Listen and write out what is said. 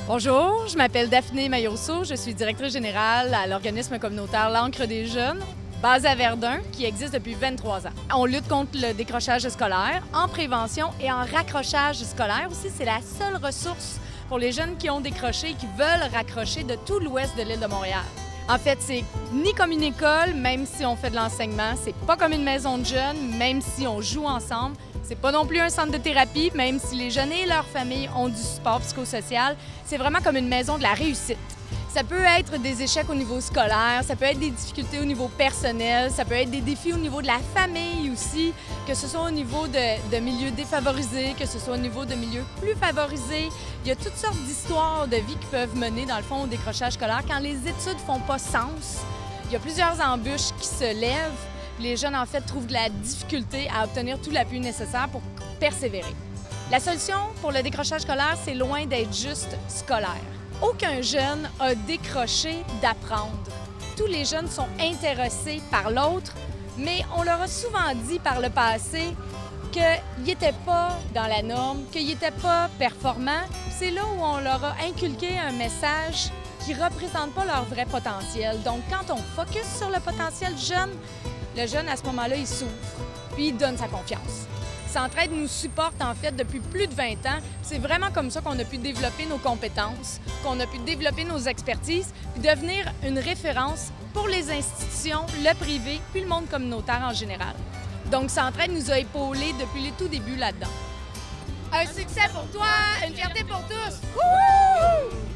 Bonjour, je m'appelle Daphné Mailloso, je suis directrice générale à l'organisme communautaire L'Ancre des jeunes, basé à Verdun, qui existe depuis 23 ans. On lutte contre le décrochage scolaire, en prévention et en raccrochage scolaire aussi. C'est la seule ressource pour les jeunes qui ont décroché et qui veulent raccrocher de tout l'ouest de l'île de Montréal. En fait, c'est ni comme une école, même si on fait de l'enseignement, c'est pas comme une maison de jeunes, même si on joue ensemble. C'est pas non plus un centre de thérapie, même si les jeunes et leurs familles ont du support psychosocial. C'est vraiment comme une maison de la réussite. Ça peut être des échecs au niveau scolaire, ça peut être des difficultés au niveau personnel, ça peut être des défis au niveau de la famille aussi, que ce soit au niveau de milieux défavorisés, que ce soit au niveau de milieux plus favorisés. Il y a toutes sortes d'histoires de vie qui peuvent mener, dans le fond, au décrochage scolaire. Quand les études font pas sens, il y a plusieurs embûches qui se lèvent. Les jeunes, en fait, trouvent de la difficulté à obtenir tout l'appui nécessaire pour persévérer. La solution pour le décrochage scolaire, c'est loin d'être juste scolaire. Aucun jeune a décroché d'apprendre. Tous les jeunes sont intéressés par l'autre, mais on leur a souvent dit par le passé qu'ils n'étaient pas dans la norme, qu'ils n'étaient pas performants. C'est là où on leur a inculqué un message qui ne représente pas leur vrai potentiel. Donc, quand on focus sur le potentiel du jeune, le jeune, à ce moment-là, il s'ouvre, puis il donne sa confiance. Centraide nous supporte, en fait, depuis plus de 20 ans. C'est vraiment comme ça qu'on a pu développer nos compétences, qu'on a pu développer nos expertises, puis devenir une référence pour les institutions, le privé, puis le monde communautaire en général. Donc, Centraide nous a épaulés depuis les tout débuts là-dedans. Un succès pour toi, une fierté pour tous! Wouhou!